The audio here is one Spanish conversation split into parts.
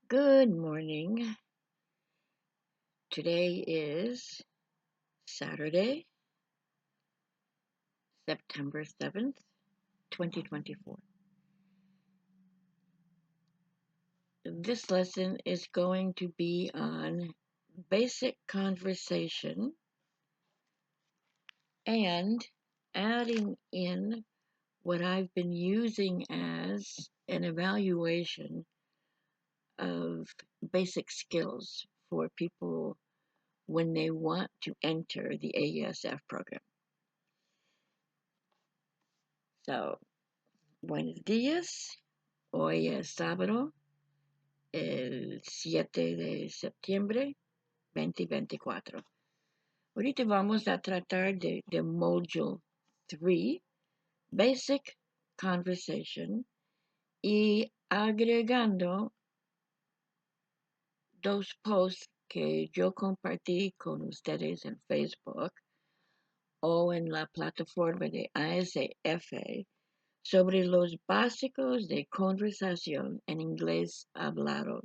Good morning. Today is Saturday, September 7th, 2024. This lesson is going to be on basic conversation and adding in what I've been using as an evaluation of basic skills for people when they want to enter the AESF program. So, buenos días. Hoy es sábado, el 7 de septiembre 2024. Ahorita vamos a tratar de Module 3, Basic Conversation, y agregando dos posts que yo compartí con ustedes en Facebook o en la plataforma de ASF sobre los básicos de conversación en inglés hablado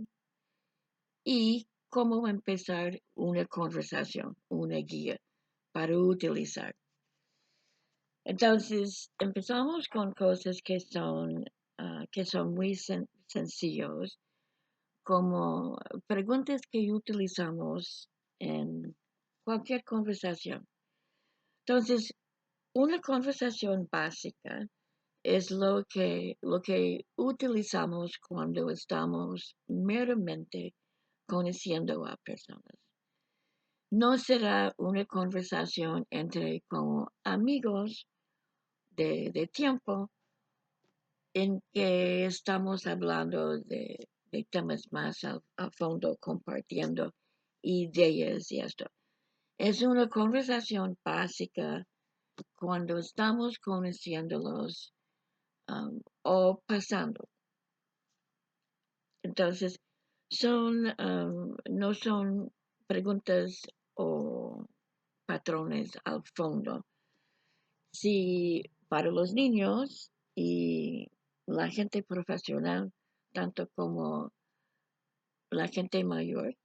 y cómo empezar una conversación, una guía para utilizar. Entonces, empezamos con cosas que son muy sencillos, como preguntas que utilizamos en cualquier conversación. Entonces, una conversación básica es lo que utilizamos cuando estamos meramente conociendo a personas. No será una conversación entre como amigos de tiempo en que estamos hablando de temas más a fondo, compartiendo ideas y esto. Es una conversación básica cuando estamos conociéndolos o pasando. Entonces, no son preguntas o patrones al fondo. Si para los niños y la gente profesional, tanto como la gente mayor,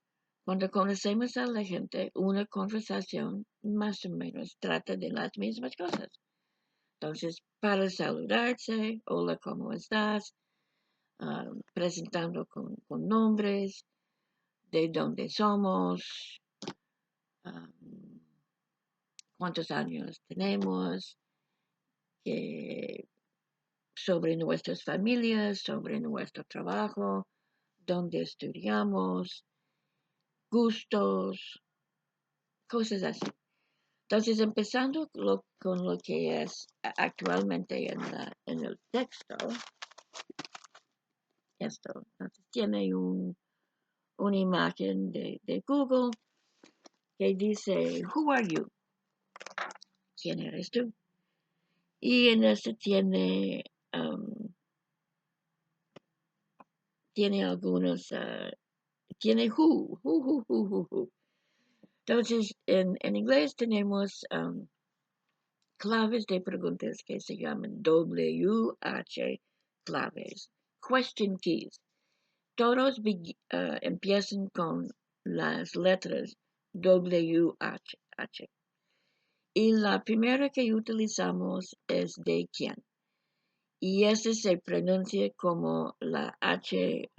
cuando conocemos a la gente, una conversación más o menos trata de las mismas cosas. Entonces, para saludarse, hola, ¿cómo estás? Presentando con nombres, de dónde somos, um, cuántos años tenemos, sobre nuestras familias, sobre nuestro trabajo, dónde estudiamos, gustos, cosas así. Entonces, empezando con lo que es actualmente en el texto, esto entonces, tiene una imagen de Google que dice, Who are you? ¿Quién eres tú? Y en este tiene algunos, tiene who. Entonces, en inglés tenemos claves de preguntas que se llaman WH claves, question keys. Todos empiezan con las letras WH. Y la primera que utilizamos es de quién. Y ese se pronuncia como la H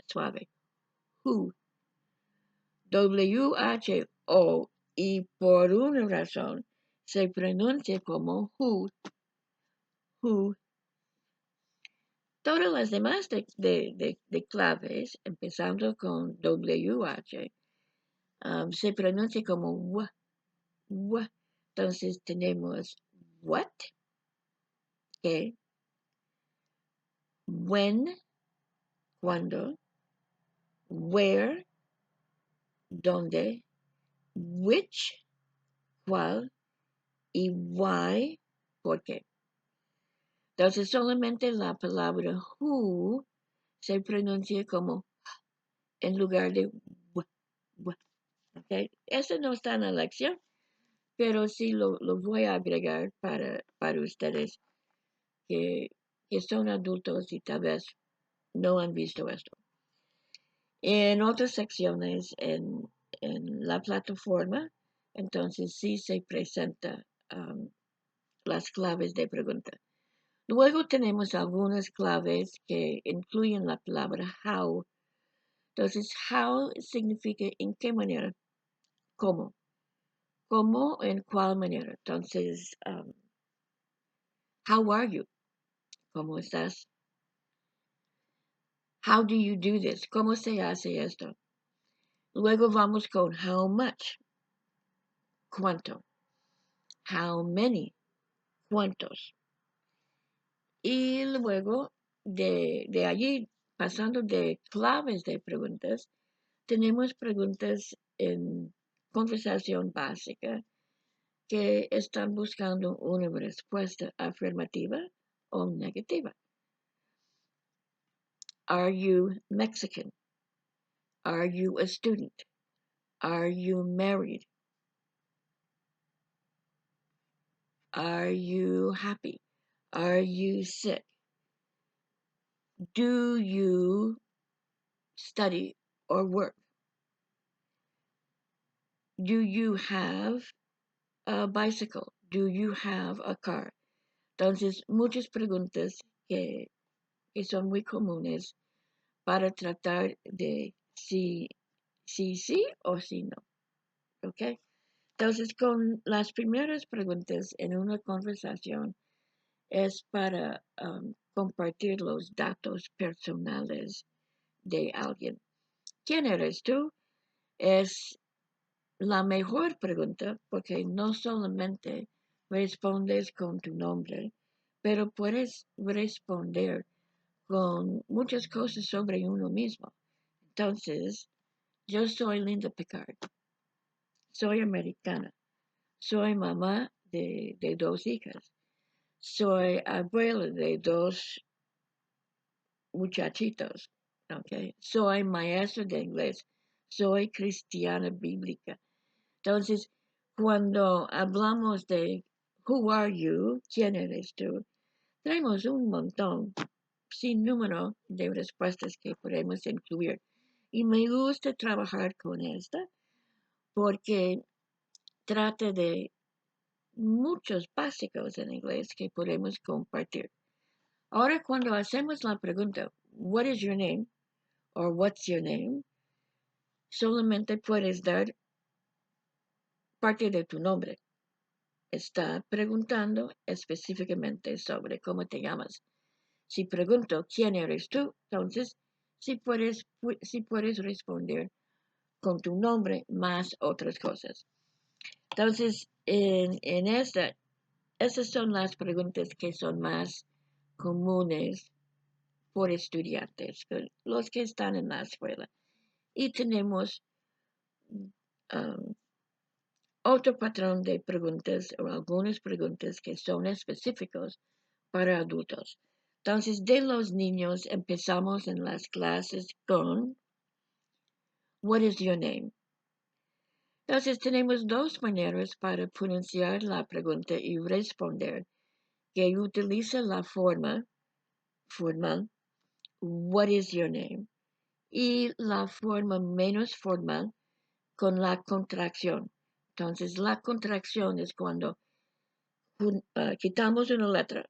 suave. Who. WHO. Y por una razón se pronuncia como who. Todas las demás de claves, empezando con WH, se pronuncia como w. Entonces tenemos what, que, when, cuando, where, dónde, which, cuál, y why, por qué. Entonces solamente la palabra who se pronuncia como en lugar de w. ¿Okay? Eso no está en la lección, pero sí lo voy a agregar para ustedes que son adultos y tal vez no han visto esto. En otras secciones en la plataforma, entonces sí se presenta las claves de pregunta. Luego tenemos algunas claves que incluyen la palabra how. Entonces, how significa en qué manera, cómo, cómo, en cuál manera. Entonces, how are you? ¿Cómo estás? How do you do this? ¿Cómo se hace esto? Luego vamos con how much, cuánto. How many, cuántos. Y luego de allí, pasando de claves de preguntas, tenemos preguntas en conversación básica que están buscando una respuesta afirmativa o negativa. Are you Mexican? Are you a student? Are you married? Are you happy? Are you sick? Do you study or work? Do you have a bicycle? Do you have a car? Entonces, muchas preguntas que son muy comunes para tratar de sí o si no. ¿Ok? Entonces, con las primeras preguntas en una conversación es para compartir los datos personales de alguien. ¿Quién eres tú? Es la mejor pregunta porque no solamente respondes con tu nombre, pero puedes responder con muchas cosas sobre uno mismo. Entonces, yo soy Linda Picard, soy americana, soy mamá de dos hijas, soy abuela de dos muchachitos, ¿ok? Soy maestra de inglés, soy cristiana bíblica. Entonces, cuando hablamos de who are you, quién eres tú, tenemos un montón, sin número de respuestas que podemos incluir. Y me gusta trabajar con esta porque trata de muchos básicos en inglés que podemos compartir. Ahora, cuando hacemos la pregunta, what is your name? Or what's your name? Solamente puedes dar parte de tu nombre. Está preguntando específicamente sobre cómo te llamas. Si pregunto quién eres tú, entonces sí puedes responder con tu nombre más otras cosas. Entonces, en esas son las preguntas que son más comunes por estudiantes, los que están en la escuela. Y tenemos um, otro patrón de preguntas o algunas preguntas que son específicos para adultos. Entonces, de los niños empezamos en las clases con What is your name? Entonces, tenemos dos maneras para pronunciar la pregunta y responder, que utiliza la forma formal What is your name? Y la forma menos formal con la contracción. Entonces, la contracción es cuando quitamos una letra,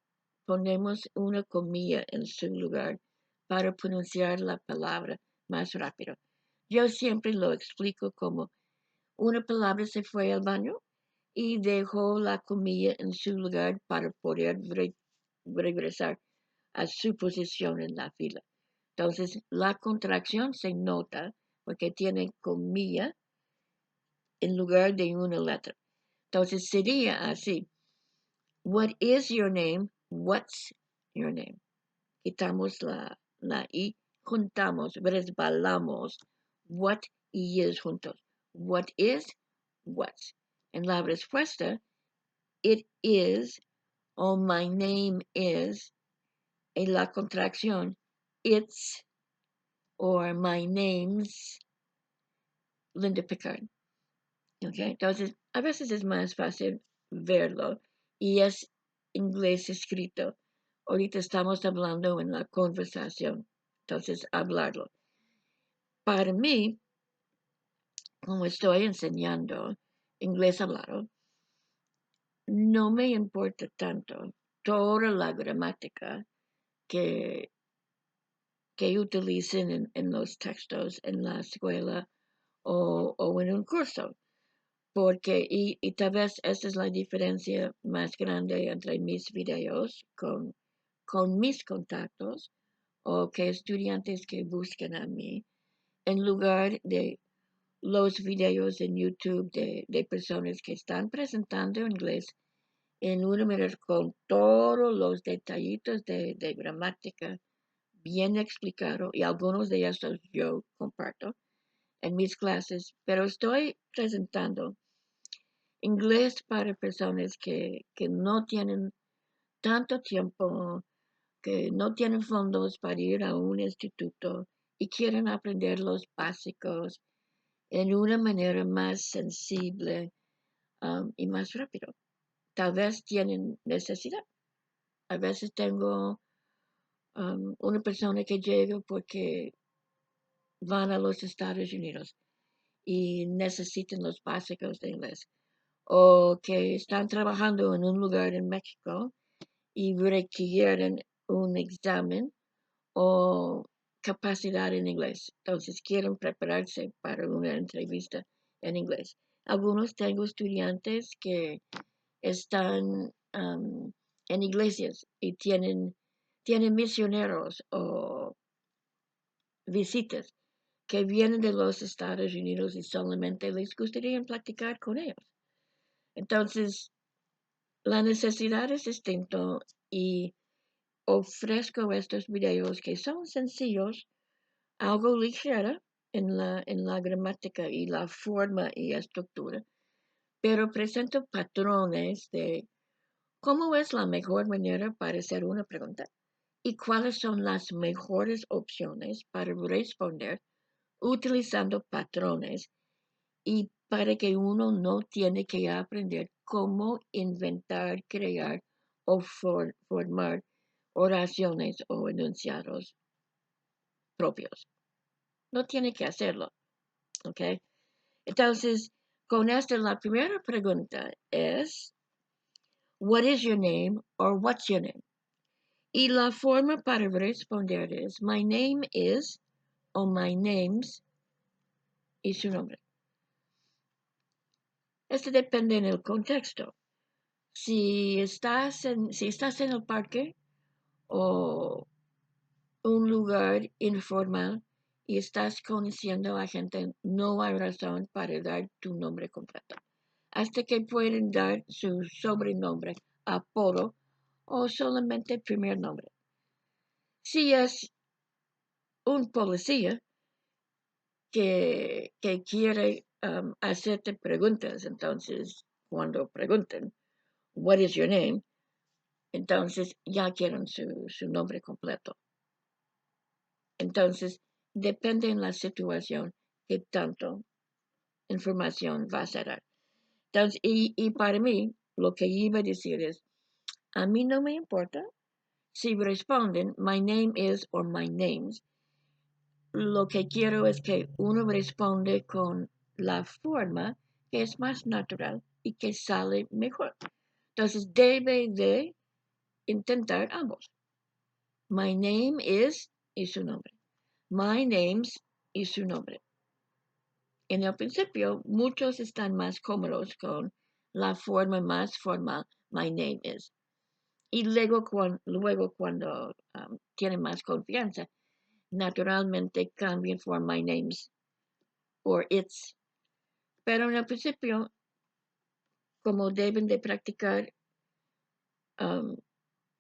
ponemos una comilla en su lugar para pronunciar la palabra más rápido. Yo siempre lo explico como una palabra se fue al baño y dejó la comilla en su lugar para poder regresar a su posición en la fila. Entonces, la contracción se nota porque tiene comilla en lugar de una letra. Entonces, sería así. What is your name? What's your name? Quitamos la I, juntamos, resbalamos. What y is juntos. What is? What's. En la respuesta, it is or my name is. En la contracción, it's or my name's Linda Picard. Okay? Entonces, a veces es más fácil verlo y es inglés escrito. Ahorita estamos hablando en la conversación, entonces hablarlo. para mí, como estoy enseñando inglés hablado, no me importa tanto toda la gramática que, que utilicen en los textos en la escuela o en un curso, porque, y tal vez esa es la diferencia más grande entre mis videos con mis contactos o que estudiantes que buscan a mí, en lugar de los videos en YouTube de personas que están presentando inglés en una manera con todos los detallitos de gramática bien explicado y algunos de estos yo comparto en mis clases, pero estoy presentando inglés para personas que no tienen tanto tiempo, que no tienen fondos para ir a un instituto y quieren aprender los básicos en una manera más sensible y más rápido. Tal vez tienen necesidad. A veces tengo una persona que llega porque van a los Estados Unidos y necesitan los básicos de inglés, o que están trabajando en un lugar en México y requieren un examen o capacidad en inglés. Entonces quieren prepararse para una entrevista en inglés. Algunos tengo estudiantes que están en iglesias y tienen misioneros o visitas que vienen de los Estados Unidos y solamente les gustaría platicar con ellos. Entonces, la necesidad es distinta y ofrezco estos videos que son sencillos, algo ligera en la gramática y la forma y estructura, pero presento patrones de cómo es la mejor manera para hacer una pregunta y cuáles son las mejores opciones para responder utilizando patrones y para que uno no tiene que aprender cómo inventar, crear o formar oraciones o enunciados propios. No tiene que hacerlo, ¿ok? Entonces, con esta, la primera pregunta es, what is your name or what's your name? Y la forma para responder es, my name is o my names y su nombre. Esto depende en el contexto. Si estás en el parque o un lugar informal y estás conociendo a gente, no hay razón para dar tu nombre completo. Hasta que pueden dar su sobrenombre, apodo o solamente primer nombre. Si es un policía que quiere hacerte preguntas, entonces cuando pregunten, what is your name? Entonces ya quieren su nombre completo. Entonces, depende en la situación que tanto información vas a dar. Entonces, y para mí, lo que iba a decir es, a mí no me importa si responden my name is or my names. Lo que quiero es que uno responde con la forma que es más natural y que sale mejor. Entonces, debe de intentar ambos. My name is y su nombre. My name's y su nombre. En el principio, muchos están más cómodos con la forma más formal, my name is. Y luego, cuando tienen más confianza, naturalmente cambian por my name's or it's. Pero en el principio, como deben de practicar um,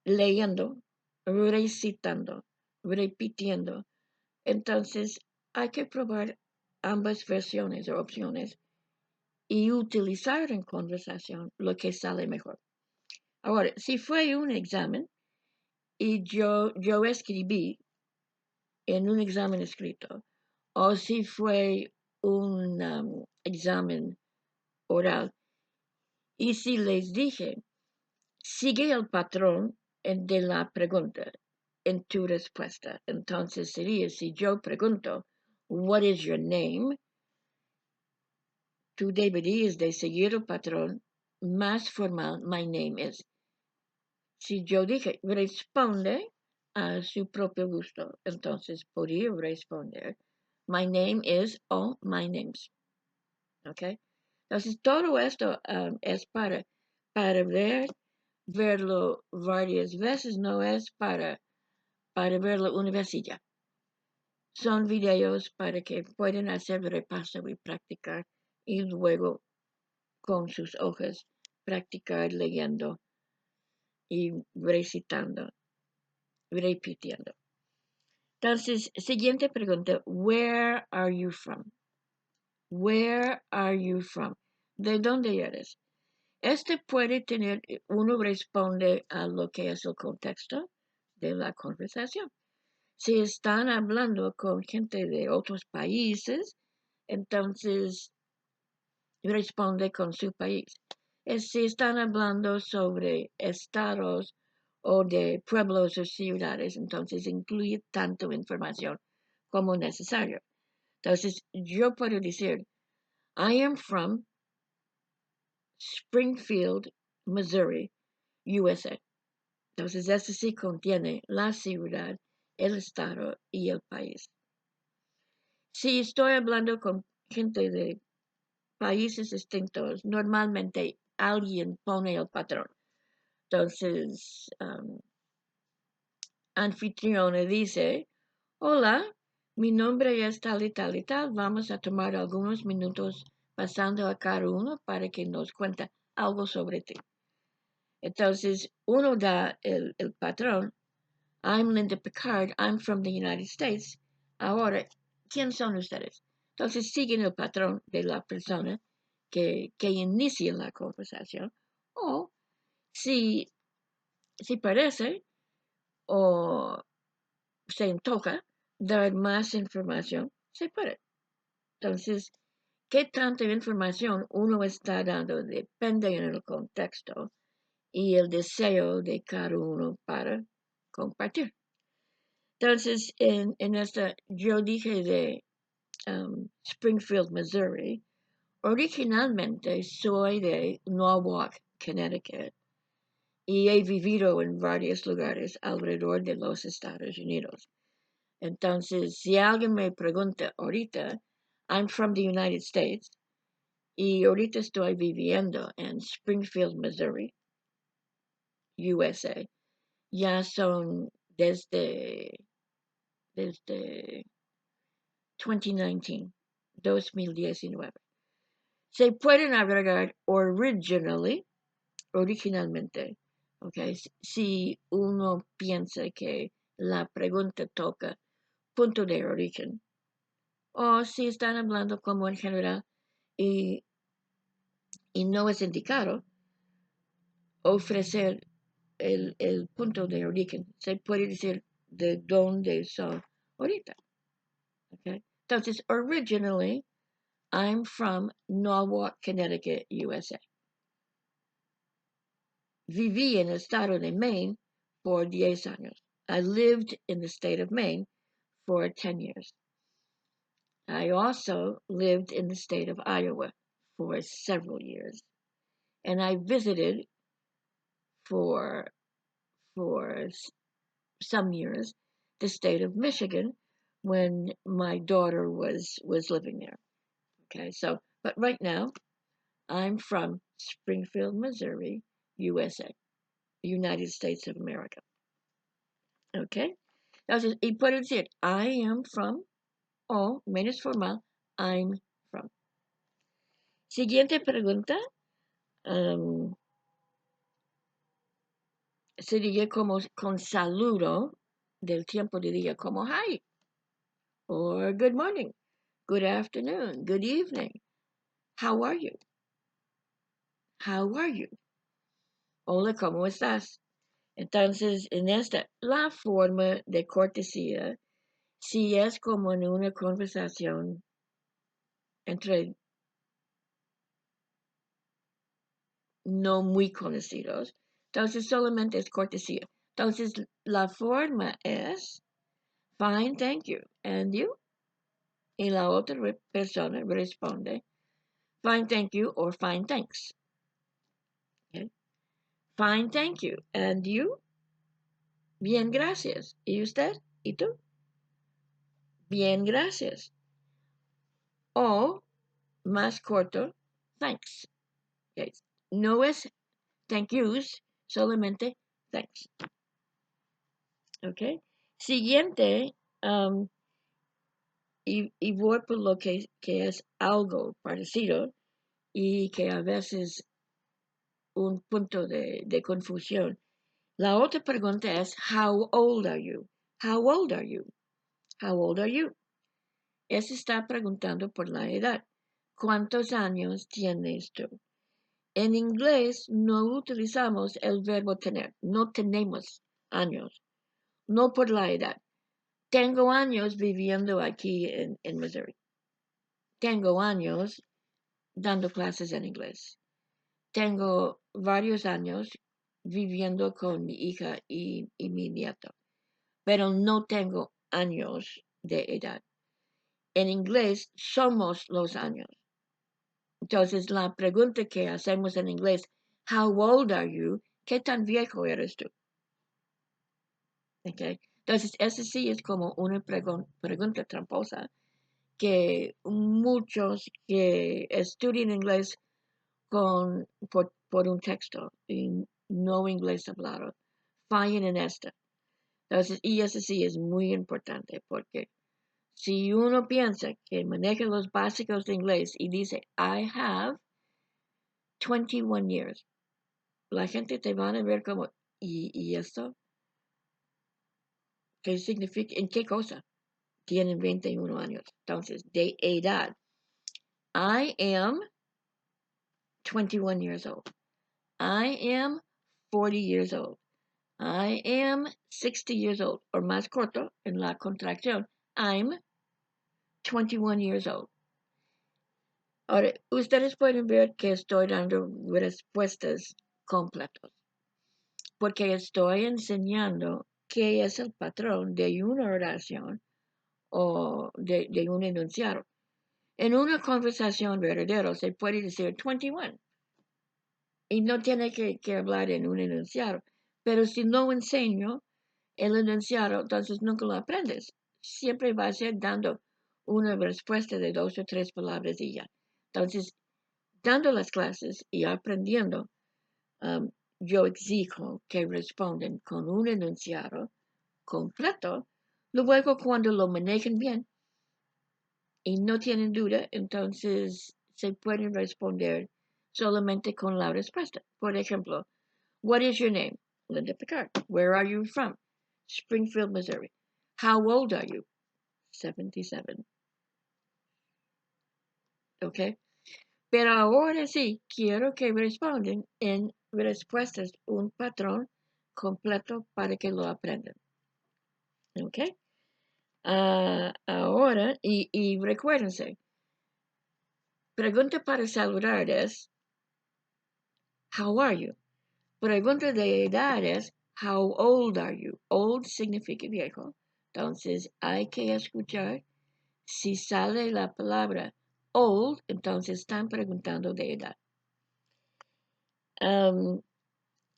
leyendo, recitando, repitiendo, entonces hay que probar ambas versiones o opciones y utilizar en conversación lo que sale mejor. Ahora, si fue un examen y yo escribí en un examen escrito, o si fue un examen oral, y si les dije, sigue el patrón de la pregunta en tu respuesta. Entonces sería, si yo pregunto, what is your name? Tú deberías de seguir el patrón más formal. My name is. Si yo dije, responde a su propio gusto, entonces podría responder, my name is o my names. ¿Ok? Entonces todo esto es para verlo varias veces, no es para verlo una vez y ya. Son videos para que puedan hacer repaso y practicar y luego con sus hojas practicar leyendo y recitando, repitiendo. Entonces, siguiente pregunta, where are you from? Where are you from? ¿De dónde eres? Este puede tener, uno responde a lo que es el contexto de la conversación. Si están hablando con gente de otros países, entonces responde con su país. Si están hablando sobre estados o de pueblos o ciudades, entonces incluye tanto información como necesario. Entonces, yo puedo decir, I am from Springfield, Missouri, USA. Entonces, eso sí contiene la ciudad, el estado y el país. Si estoy hablando con gente de países distintos, normalmente alguien pone el patrón. Entonces, anfitriona dice, hola, mi nombre es tal y tal y tal, vamos a tomar algunos minutos pasando a cada uno para que nos cuente algo sobre ti. Entonces, uno da el patrón, I'm Linda Picard, I'm from the United States. Ahora, ¿quién son ustedes? Entonces, siguen el patrón de la persona que inicia la conversación. O, si parece o se antoja dar más información, se puede. Entonces, ¿qué tanta información uno está dando? Depende del contexto y el deseo de cada uno para compartir. Entonces, en esta, yo dije de Springfield, Missouri. Originalmente soy de Norwalk, Connecticut, y he vivido en varios lugares alrededor de los Estados Unidos. Entonces, si alguien me pregunta ahorita, I'm from the United States, y ahorita estoy viviendo en Springfield, Missouri, USA, ya son desde 2019, 2019. Se pueden agregar originalmente, okay. Si uno piensa que la pregunta toca punto de origen, o si están hablando como en general y, y no es indicado ofrecer el punto de origen, se puede decir de dónde son ahorita. Okay. Entonces, originally, I'm from Norwalk, Connecticut, USA. Viví en el estado de Maine por 10 años. I lived in the state of Maine for 10 years. I also lived in the state of Iowa for several years. And I visited for some years the state of Michigan when my daughter was living there. Okay, so but right now I'm from Springfield, Missouri, USA, United States of America. Okay, entonces, y puedo decir I am from o menos formal I'm from. Siguiente pregunta sería como con saludo del tiempo de día, como hi or good morning, good afternoon, good evening. How are you? How are you? Hola, ¿cómo estás? Entonces, en esta, la forma de cortesía, si es como en una conversación entre no muy conocidos, entonces solamente es cortesía. Entonces, la forma es, fine, thank you. And you? y la otra persona responde, fine, thank you, or fine, thanks. Okay. Fine, thank you. And you? Bien, gracias. ¿Y usted? ¿Y tú? Bien, gracias. O, más corto, thanks. Okay. No es thank yous, solamente thanks. Ok. Siguiente, um, y voy por lo que es algo parecido y que a veces un punto de confusión. La otra pregunta es, how old are you? How old are you? How old are you? Ese está preguntando por la edad. ¿Cuántos años tienes tú? En inglés no utilizamos el verbo tener. No tenemos años. No por la edad. Tengo años viviendo aquí en Missouri. Tengo años dando clases en inglés. Tengo varios años viviendo con mi hija y mi nieto, pero no tengo años de edad. En inglés somos los años. Entonces, la pregunta que hacemos en inglés, how old are you? ¿Qué tan viejo eres tú? Okay. Entonces, esa sí es como una pregunta tramposa que muchos que estudian inglés por un texto y no inglés hablado fallan en esta. Entonces, y eso sí es muy importante porque si uno piensa que maneja los básicos de inglés y dice, I have 21 years, la gente te van a ver como, ¿y esto? ¿Qué significa? ¿En qué cosa? Tienen 21 años. Entonces, de edad, I am 21 years old. I am 40 years old. I am 60 years old. O más corto, en la contracción, I'm 21 years old. Ahora, ustedes pueden ver que estoy dando respuestas completas, porque estoy enseñando qué es el patrón de una oración o de un enunciado. En una conversación verdadera se puede decir 21 y no tiene que hablar en un enunciado, pero si no enseño el enunciado, entonces nunca lo aprendes. Siempre va a ser dando una respuesta de 2 o 3 palabras y ya. Entonces, dando las clases y aprendiendo, yo exijo que respondan con un enunciado completo. Luego, cuando lo manejen bien y no tienen duda, entonces se pueden responder solamente con la respuesta. Por ejemplo, what is your name? Linda Picard. Where are you from? Springfield, Missouri. How old are you? 77. Okay. Pero ahora sí, quiero que respondan en respuestas un patrón completo para que lo aprendan. ¿Ok? Ahora, y recuérdense, pregunta para saludar es, how are you? Pregunta de edad es, how old are you? Old significa viejo. Entonces, hay que escuchar. Si sale la palabra old, entonces están preguntando de edad.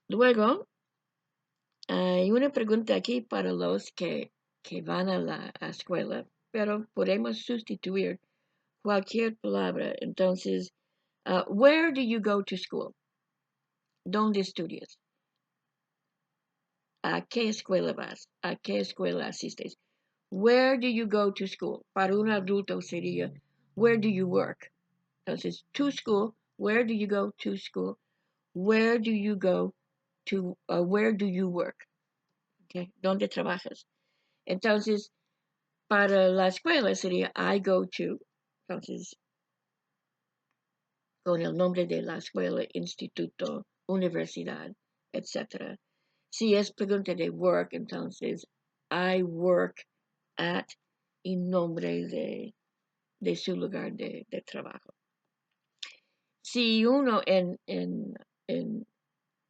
Luego, hay una pregunta aquí para los que van a la escuela, pero podemos sustituir cualquier palabra. Entonces, where do you go to school? ¿Dónde estudias? ¿A qué escuela vas? ¿A qué escuela asistes? Where do you go to school? Para un adulto sería, where do you work? Entonces, to school, where do you go to school? Where do you go to, where do you work? Okay. ¿Dónde trabajas? Entonces, para la escuela sería I go to, entonces, con el nombre de la escuela, instituto, universidad, etc. Si es pregunta de work, entonces, I work at, en nombre de su lugar de trabajo. Si uno en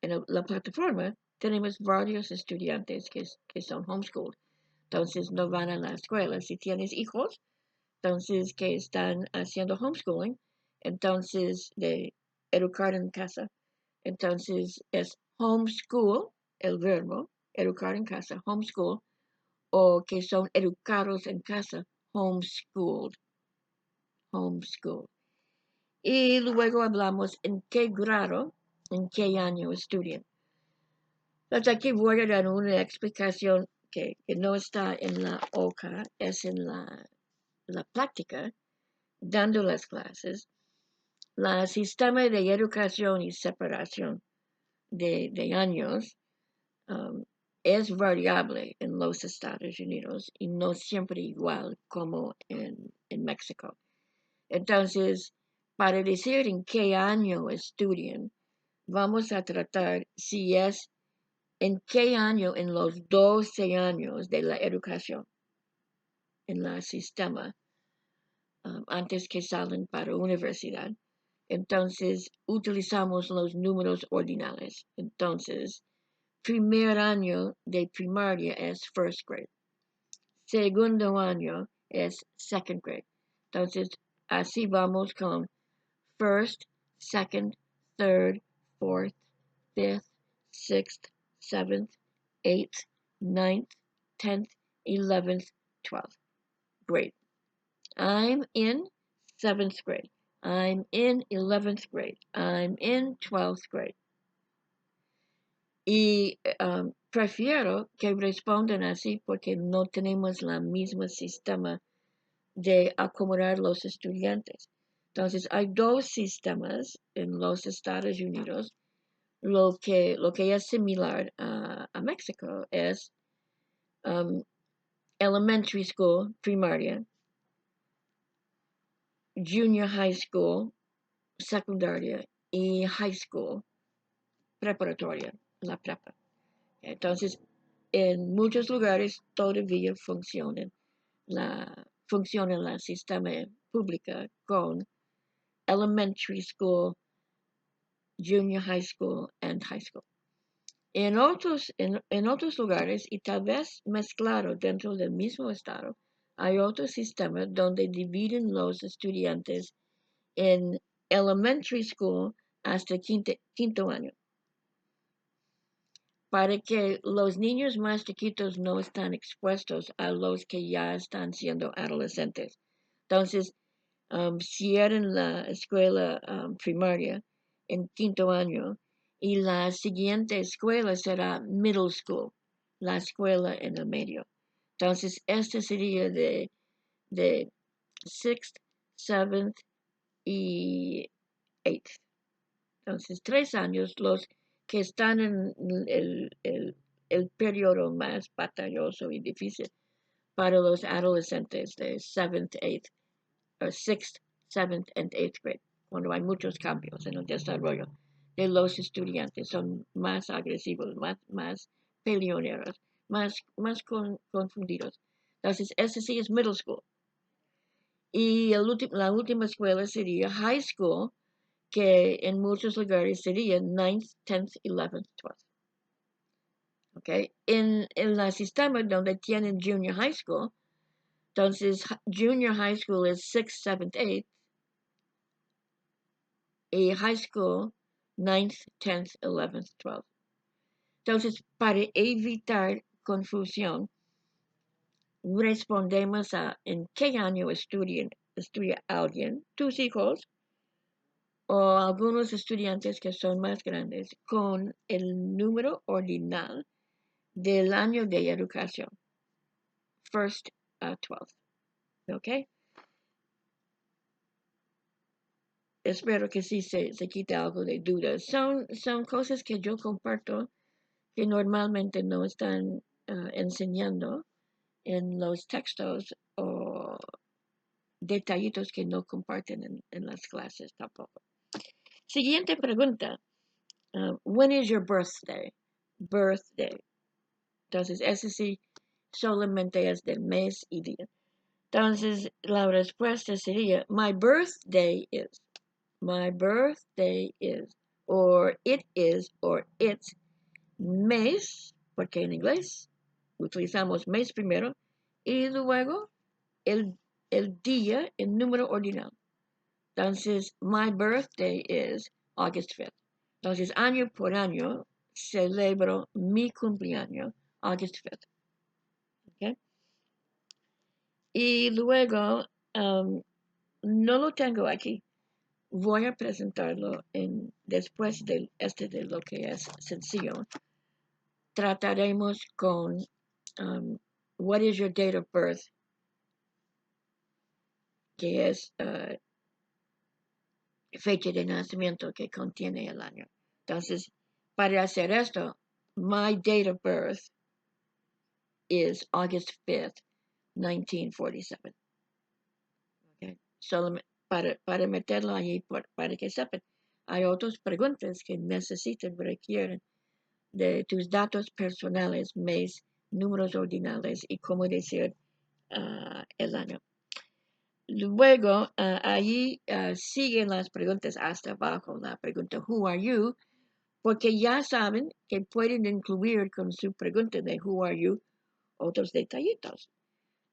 la plataforma tenemos varios estudiantes que son homeschooled, entonces no van a la escuela. Si tienes hijos, entonces que están haciendo homeschooling, entonces de educar en casa, entonces es homeschool, el verbo, educar en casa, homeschool, o que son educados en casa, homeschooled, homeschool. Y luego hablamos en qué grado, en qué año estudian. Entonces aquí voy a dar una explicación que no está en la hoja, es en la práctica, dando las clases. El sistema de educación y separación de años es variable en los Estados Unidos y no siempre igual como en México. Entonces, para decir en qué año estudian, vamos a tratar si es en qué año en los 12 años de la educación en el sistema antes que salen para universidad. Entonces, utilizamos los números ordinales. Entonces, primer año de primaria es first grade. Segundo año es second grade. Entonces, así vamos con first, second, third, fourth, fifth, sixth, seventh, eighth, ninth, 10th, 11th, 12th grade. I'm in 7th grade. I'm in 11th grade. I'm in 12th grade. Y prefiero que respondan así porque no tenemos el mismo sistema de acomodar los estudiantes. Entonces, hay dos sistemas en los Estados Unidos. Lo que es similar a México es elementary school, primaria, junior high school, secundaria y high school, preparatoria, la prepa. Entonces, en muchos lugares todavía funciona el sistema público con elementary school, junior high school, and high school. En otros lugares, y tal vez mezclado dentro del mismo estado, hay otro sistema donde dividen los estudiantes en elementary school hasta quinto año, para que los niños más chiquitos no estén expuestos a los que ya están siendo adolescentes. Entonces, si era en la escuela primaria, en quinto año, y la siguiente escuela será middle school, la escuela en el medio. Entonces, este sería de sixth, seventh y eighth. Entonces, 3 años, los que están en el periodo más batalloso y difícil para los adolescentes de 7th, 8th, 6th, 7th, and 8th grade, cuando hay muchos cambios en el desarrollo de los estudiantes, son más agresivos, más peleoneros, más confundidos. Entonces, ese sí es middle school. Y la última escuela sería high school, que en muchos lugares sería 9th, 10th, 11th, 12th. Okay. En el sistema donde tienen junior high school, entonces junior high school es 6th, 7th, 8th, y high school 9th, 10th, 11th, 12th. Entonces, para evitar confusión, respondemos a en qué año estudia alguien, tus hijos, o algunos estudiantes que son más grandes, con el número ordinal del año de educación, first a 12th. ¿Ok? Espero que sí se quite algo de duda. Son cosas que yo comparto que normalmente no están enseñando en los textos o detallitos que no comparten en las clases tampoco. Siguiente pregunta. When is your birthday? Birthday. Entonces, ese sí solamente es del mes y día. Entonces, la respuesta sería, my birthday is, or it is, or it's, mes, porque en inglés utilizamos mes primero, y luego el el día en número ordinal. Entonces, my birthday is August 5th. Entonces, año por año, celebro mi cumpleaños August 5th. ¿Okay? Y luego, no lo tengo aquí. Voy a presentarlo después de lo que es sencillo. Trataremos con what is your date of birth, que es fecha de nacimiento que contiene el año. Entonces, para hacer esto, my date of birth is August 5th, 1947. Okay? Solo para meterlo allí, para que sepan. Hay otras preguntas que requieren de tus datos personales, mes, números ordinales y cómo decir el año. Luego, allí siguen las preguntas hasta abajo. La pregunta, who are you? Porque ya saben que pueden incluir con su pregunta de who are you otros detallitos.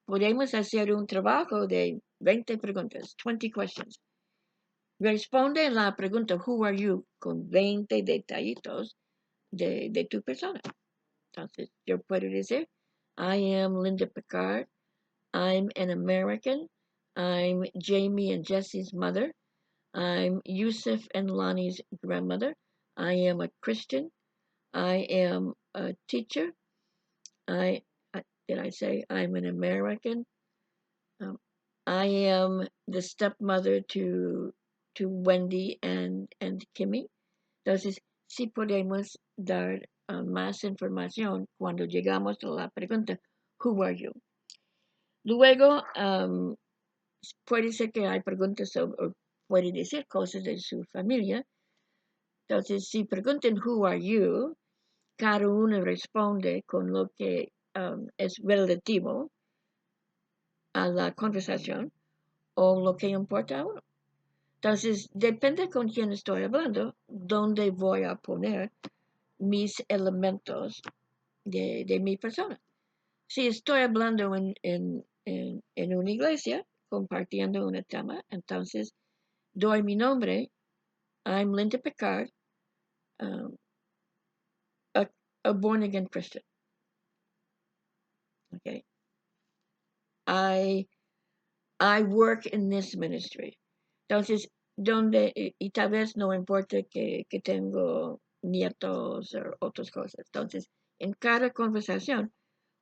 Podemos hacer un trabajo de 20 preguntas, 20 questions. Responde la pregunta who are you con 20 detallitos de tu persona. Entonces, yo puedo decir, I am Linda Picard. I'm an American. I'm Jamie and Jesse's mother. I'm Yusuf and Lonnie's grandmother. I am a Christian. I am a teacher. I did I say I'm an American? I am the stepmother to Wendy and Kimmy. Entonces, sí podemos dar más información cuando llegamos a la pregunta, who are you? Luego, puede ser que hay preguntas o puede decir cosas de su familia. Entonces, si preguntan, who are you? Cada uno responde con lo que es relativo a la conversación o lo que importa a uno. Entonces, depende con quién estoy hablando, dónde voy a poner mis elementos de mi persona. Si estoy hablando en una iglesia, compartiendo un tema, entonces doy mi nombre, I'm Linda Picard, a born again Christian. Okay. I work in this ministry. Entonces, y tal vez no importa que tengo nietos o otras cosas. Entonces, en cada conversación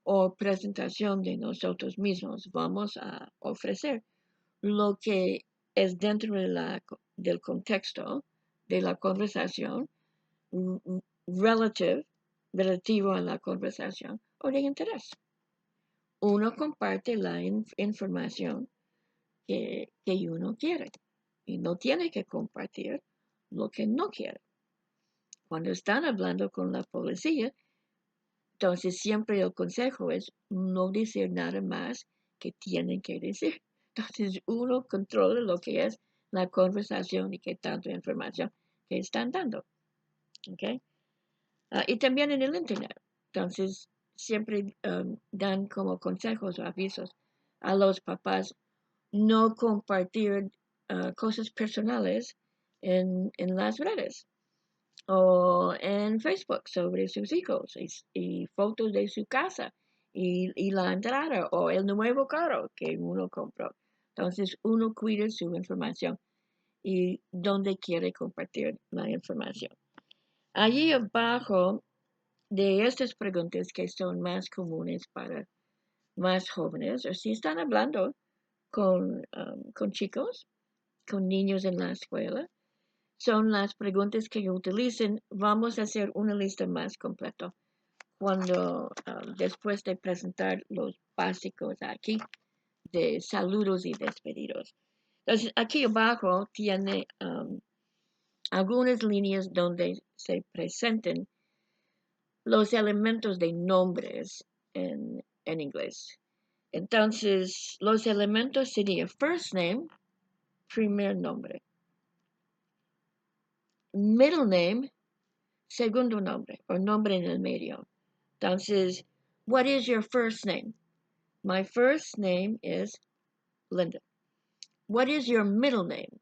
o presentación de nosotros mismos, vamos a ofrecer lo que es dentro del contexto de la conversación, relativo a la conversación o de interés. Uno comparte la información que uno quiere y no tiene que compartir lo que no quiere. Cuando están hablando con la policía, entonces siempre el consejo es no decir nada más que tienen que decir. Entonces uno controla lo que es la conversación y qué tanta información que están dando. ¿Okay? Y también en el Internet. Entonces siempre dan como consejos o avisos a los papás no compartir cosas personales en las redes o en Facebook sobre sus hijos y fotos de su casa y la entrada o el nuevo carro que uno compró. Entonces uno cuida su información y dónde quiere compartir la información. Allí abajo de estas preguntas que son más comunes para más jóvenes, o si están hablando con chicos, con niños en la escuela, son las preguntas que utilicen. Vamos a hacer una lista más completa cuando después de presentar los básicos aquí de saludos y despedidos. Entonces, aquí abajo tiene algunas líneas donde se presenten los elementos de nombres en inglés. Entonces, los elementos serían first name, primer nombre. Middle name, segundo nombre, o nombre en el medio. Entonces, what is your first name? My first name is Linda. What is your middle name?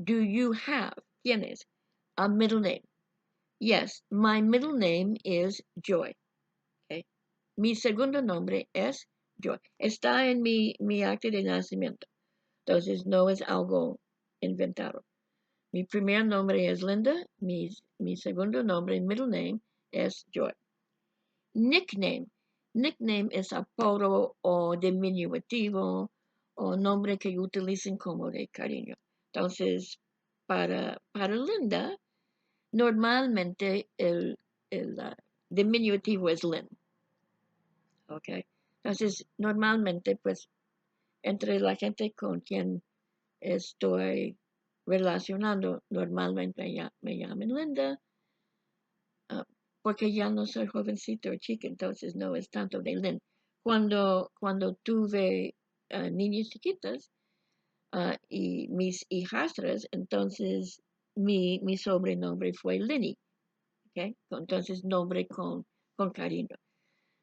Do you have, tienes, a middle name? Yes, my middle name is Joy. Okay. Mi segundo nombre es Joy. Está en mi acta de nacimiento. Entonces no es algo inventado. Mi primer nombre es Linda. Mi segundo nombre, middle name, es Joy. Nickname. Nickname es apodo o diminutivo o nombre que utilicen como de cariño. Entonces, para Linda, normalmente el diminutivo es Lynn. ¿Ok? Entonces, normalmente, pues, entre la gente con quien estoy relacionando, normalmente me llaman Linda, uh, porque ya no soy jovencito o chica, entonces no es tanto de Lynn. Cuando tuve niñas chiquitas y mis hijastras, entonces mi sobrenombre fue Linny, ¿okay? Entonces nombre con cariño.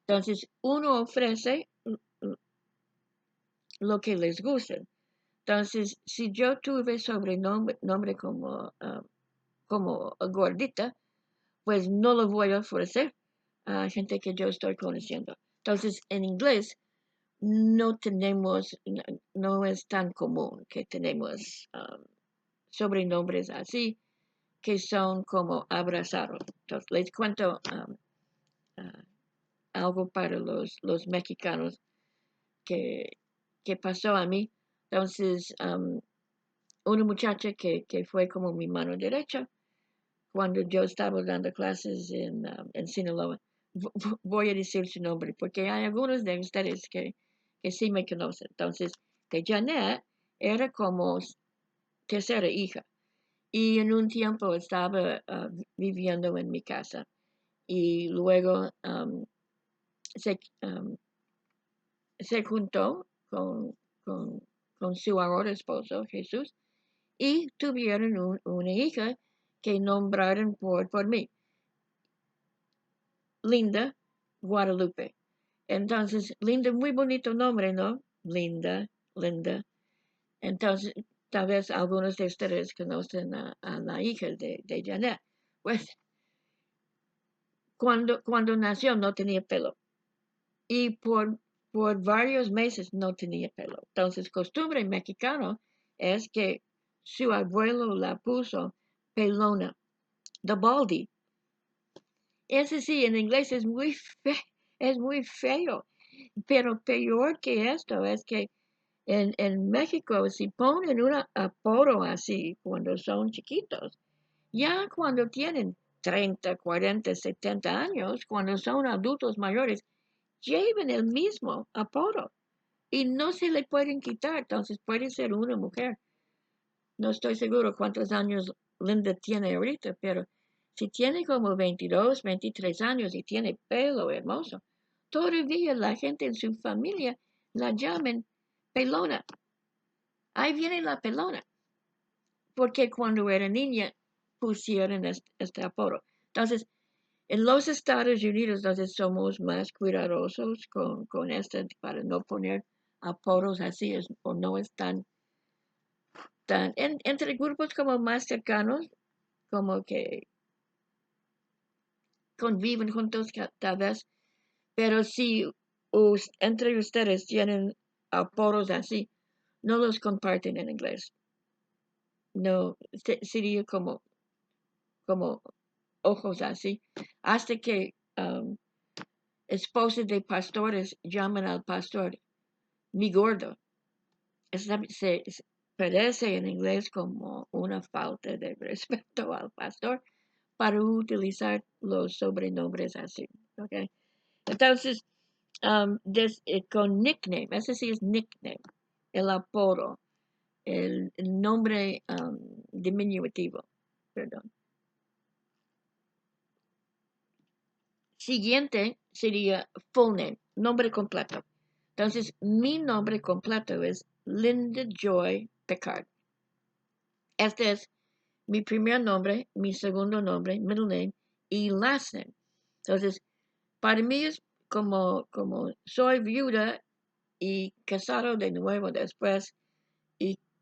Entonces uno ofrece lo que les gusta. Entonces, si yo tuve sobrenombre como gordita, pues no lo voy a ofrecer a gente que yo estoy conociendo. Entonces, en inglés no tenemos, no es tan común que tenemos sobrenombres así, que son como abrazados. Entonces, les cuento uh, algo para los mexicanos que, que pasó a mí. Entonces, una muchacha que fue como mi mano derecha cuando yo estaba dando clases en Sinaloa. Voy a decir su nombre porque hay algunos de ustedes que sí me conocen. Entonces, de Janet era como tercera hija y en un tiempo estaba viviendo en mi casa y luego se, um, se juntó con, con su ahora esposo, Jesús, y tuvieron una hija que nombraron por mí, Linda Guadalupe. Entonces, Linda, muy bonito nombre, ¿no? Linda, Linda. Entonces, tal vez algunos de ustedes conocen a la hija de Janet. Pues, cuando nació no tenía pelo. Y por varios meses no tenía pelo. Entonces, costumbre mexicana es que su abuelo la puso pelona, the baldy. Ese sí, en inglés es muy feo, pero peor que esto es que en México si ponen un apodo así cuando son chiquitos, ya cuando tienen 30, 40, 70 años, cuando son adultos mayores, llevan el mismo apodo y no se le pueden quitar, entonces puede ser una mujer. No estoy seguro cuántos años Linda tiene ahorita, pero si tiene como 22, 23 años y tiene pelo hermoso, todavía la gente en su familia la llaman pelona. Ahí viene la pelona, porque cuando era niña pusieron este apodo. Entonces, en los Estados Unidos, entonces somos más cuidadosos con este para no poner apodos así, o no es tan entre grupos como más cercanos, como que conviven juntos tal vez, pero si entre ustedes tienen apodos así, no los comparten en inglés. No, sería como ojos así, hasta que esposas de pastores llaman al pastor mi gordo. Se parece en inglés como una falta de respeto al pastor para utilizar los sobrenombres así. ¿Okay? Entonces, con nickname, ese sí es nickname, el apodo, el nombre diminutivo, perdón. Siguiente sería full name, nombre completo. Entonces, mi nombre completo es Linda Joy Picard. Este es mi primer nombre, mi segundo nombre, middle name y last name. Entonces, para mí es como soy viuda y casado de nuevo después,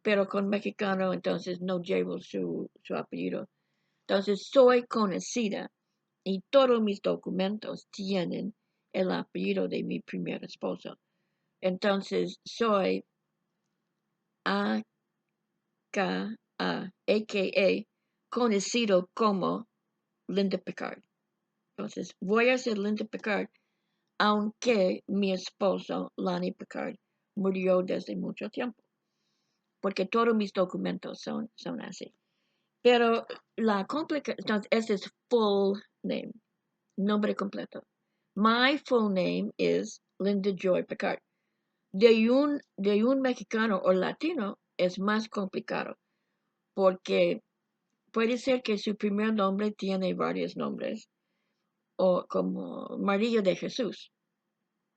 pero con mexicano, entonces no llevo su apellido. Entonces soy conocida y todos mis documentos tienen el apellido de mi primer esposo. Entonces soy a.k.a. conocido como Linda Picard. Entonces voy a ser Linda Picard, aunque mi esposo, Lonnie Picard, murió desde mucho tiempo, porque todos mis documentos son así. Pero la complicación, entonces, ese es full name, nombre completo. My full name is Linda Joy Picard. De un mexicano o latino es más complicado, porque puede ser que su primer nombre tiene varios nombres, o como María de Jesús.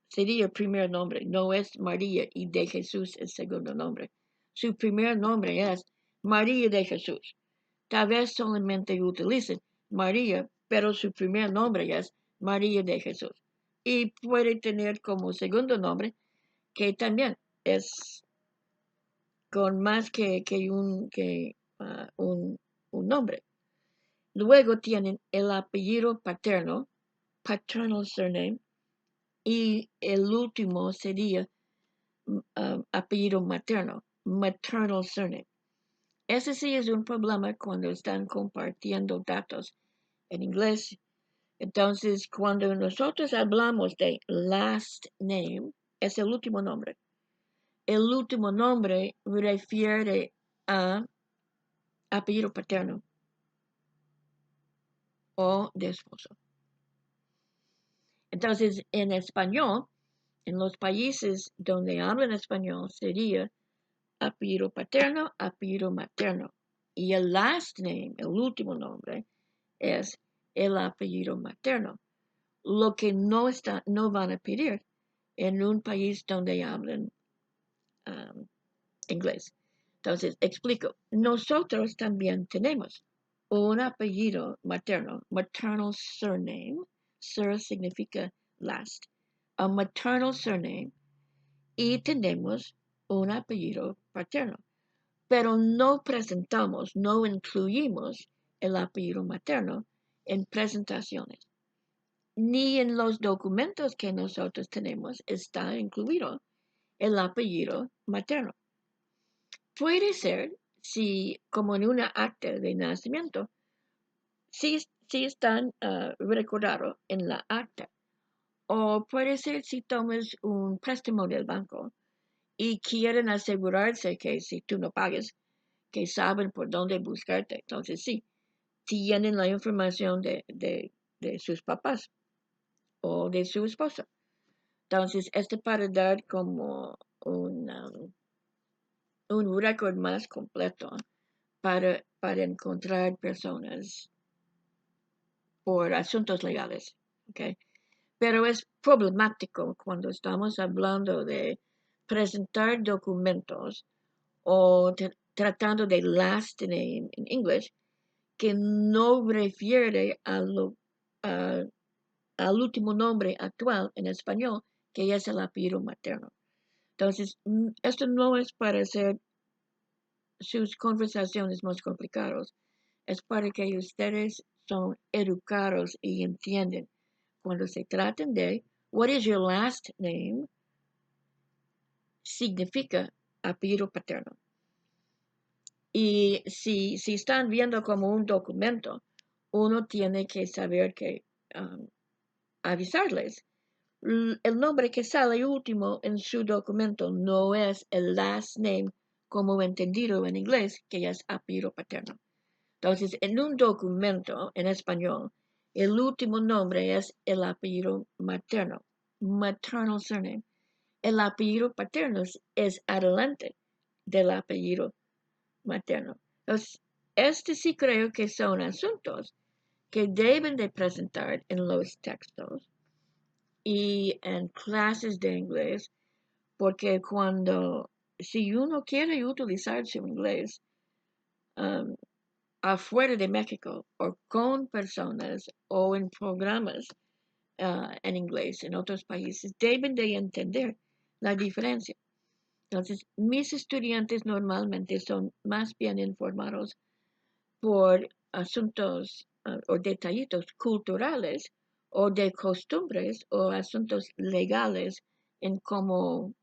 Sería el primer nombre, no es María y de Jesús el segundo nombre. Su primer nombre es María de Jesús. Tal vez solamente utilicen María, pero su primer nombre es María de Jesús. Y puede tener como segundo nombre, que también es con más que un nombre. Luego tienen el apellido paterno, paternal surname, y el último sería apellido materno, maternal surname. Ese sí es un problema cuando están compartiendo datos en inglés. Entonces, cuando nosotros hablamos de last name, es el último nombre. El último nombre refiere a apellido paterno o de esposo. Entonces, en español, en los países donde hablan español, sería apellido paterno, apellido materno. Y el last name, el último nombre, es el apellido materno. Lo que no van a pedir en un país donde hablan inglés. Entonces, explico. Nosotros también tenemos un apellido materno, maternal surname. Sur significa last. A maternal surname. Y tenemos un apellido paterno. Pero no presentamos, no incluimos el apellido materno en presentaciones. Ni en los documentos que nosotros tenemos está incluido el apellido materno. Puede ser, si como en una acta de nacimiento, si están recordados en la acta. O puede ser si tomas un préstamo del banco y quieren asegurarse que si tú no pagas, que saben por dónde buscarte. Entonces sí, tienen la información de sus papás o de su esposa. Entonces, para dar como un récord más completo para encontrar personas por asuntos legales. ¿Okay? Pero es problemático cuando estamos hablando de presentar documentos o tratando de last name en inglés que no refiere al último nombre actual en español, que es el apellido materno. Entonces, esto no es para hacer sus conversaciones más complicadas, es para que ustedes son educados y entienden cuando se traten de what is your last name, significa apellido paterno. Y si están viendo como un documento, uno tiene que saber que avisarles. El nombre que sale último en su documento no es el last name como entendido en inglés, que es apellido paterno. Entonces, en un documento en español, el último nombre es el apellido materno, maternal surname. El apellido paterno es adelante del apellido materno. Entonces, sí creo que son asuntos que deben de presentar en los textos y en clases de inglés, porque si uno quiere utilizar su inglés afuera de México o con personas o en programas en inglés en otros países, deben de entender la diferencia. Entonces, mis estudiantes normalmente son más bien informados por asuntos o detallitos culturales o de costumbres o asuntos legales en cómo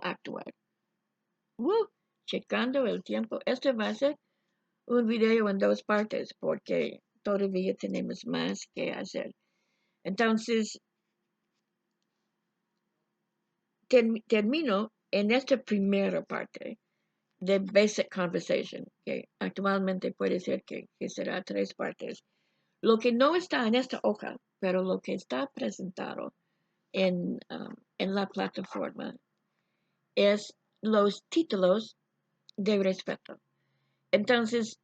actuar. Checando el tiempo. Este va a ser un video en dos partes porque todavía tenemos más que hacer. Entonces, termino en esta primera parte de Basic Conversation, que actualmente puede ser que será tres partes. Lo que no está en esta hoja, pero lo que está presentado en la plataforma es los títulos de respeto. Entonces,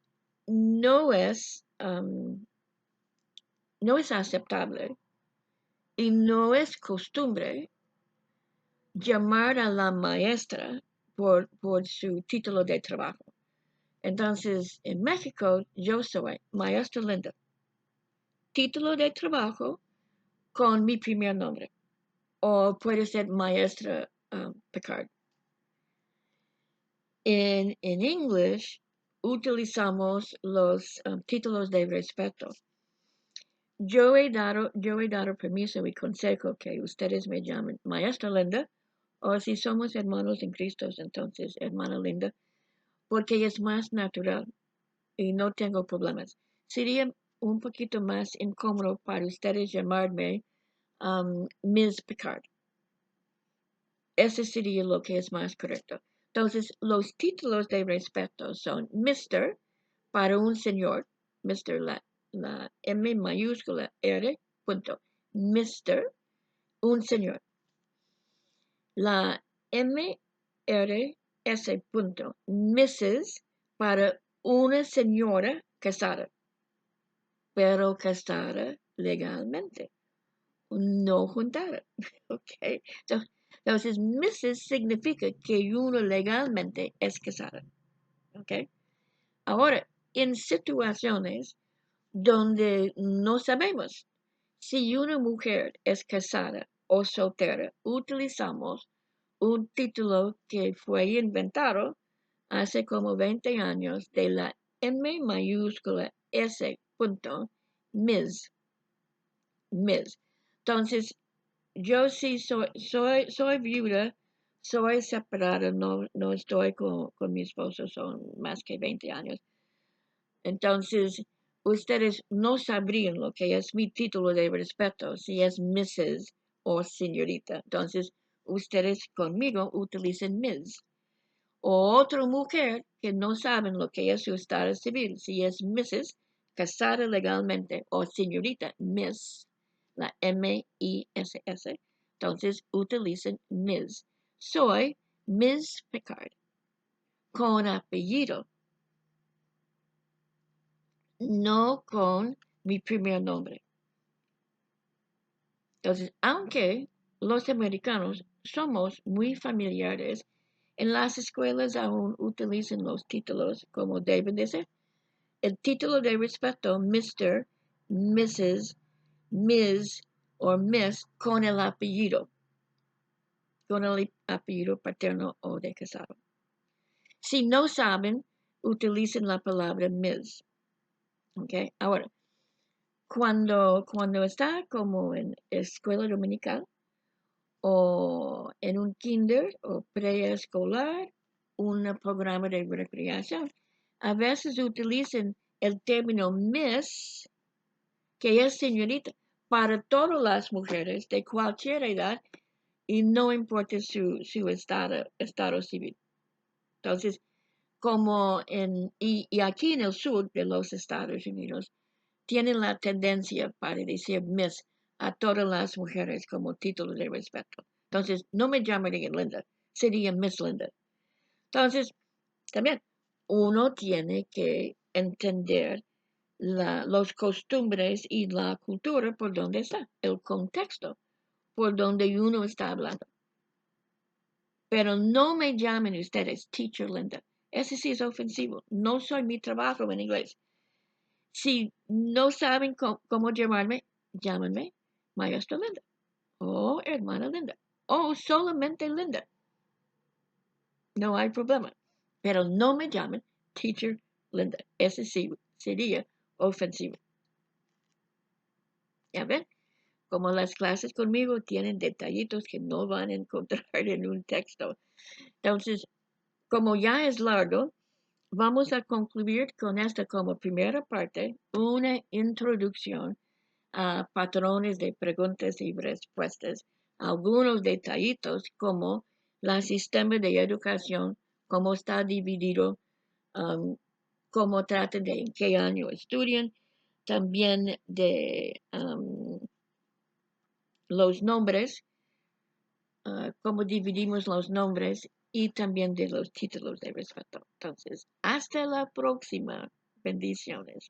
no es, no es aceptable y no es costumbre llamar a la maestra por su título de trabajo. Entonces, en México, yo soy maestra Linda. Título de trabajo con mi primer nombre. O puede ser maestra Picard. En English utilizamos los títulos de respeto. Yo he dado permiso y consejo que ustedes me llamen maestra Linda, o si somos hermanos en Cristo, entonces hermana Linda, porque es más natural y no tengo problemas. Sería un poquito más incómodo para ustedes llamarme Ms. Picard. Ese sería lo que es más correcto. Entonces, los títulos de respeto son Mr. para un señor, Mr. la M mayúscula R, punto, Mr. un señor. La M R S, punto, Mrs. para una señora casada, pero casada legalmente, no juntada. ¿Ok? Entonces, Mrs. significa que uno legalmente es casada. ¿Ok? Ahora, en situaciones donde no sabemos si una mujer es casada o soltera, utilizamos un título que fue inventado hace como 20 años de la M mayúscula S, punto, Ms. Ms. Entonces, yo sí soy viuda, soy separada, no estoy con mi esposo, son más que 20 años. Entonces, ustedes no sabrían lo que es mi título de respeto, si es Mrs. o señorita. Entonces, ustedes conmigo utilizan Ms. O otra mujer que no saben lo que es su estado civil, si es Mrs., casada legalmente, o señorita, Miss, la M-I-S-S. Entonces, utilizan Ms. Soy Ms. Picard, con apellido, no con mi primer nombre. Entonces, aunque los americanos somos muy familiares, en las escuelas aún utilizan los títulos como deben de ser. El título de respeto, Mr., Mrs., Ms. o Miss con el apellido paterno o de casado. Si no saben, utilicen la palabra Ms. ¿Okay? Ahora, cuando está como en escuela dominical o en un kinder o preescolar, un programa de recreación, a veces utilizan el término Miss, que es señorita, para todas las mujeres de cualquier edad y no importa su estado civil. Entonces, y aquí en el sur de los Estados Unidos, tienen la tendencia para decir Miss a todas las mujeres como título de respeto. Entonces, no me llamarían Linda, sería Miss Linda. Entonces, también uno tiene que entender los costumbres y la cultura por donde está, el contexto por donde uno está hablando. Pero no me llamen ustedes Teacher Linda. Ese sí es ofensivo. No soy mi trabajo en inglés. Si no saben cómo llamarme, llámenme Maestra Linda o Hermana Linda. o solamente Linda. No hay problema. Pero no me llamen Teacher Linda. Ese sí sería ofensivo. ¿Ya ven? Como las clases conmigo tienen detallitos que no van a encontrar en un texto. Entonces, como ya es largo, vamos a concluir con esta como primera parte, una introducción a patrones de preguntas y respuestas, algunos detallitos como el sistema de educación, cómo está dividido, um, cómo tratan de en qué año estudian, también de los nombres, cómo dividimos los nombres y también de los títulos de respeto. Entonces, hasta la próxima. Bendiciones.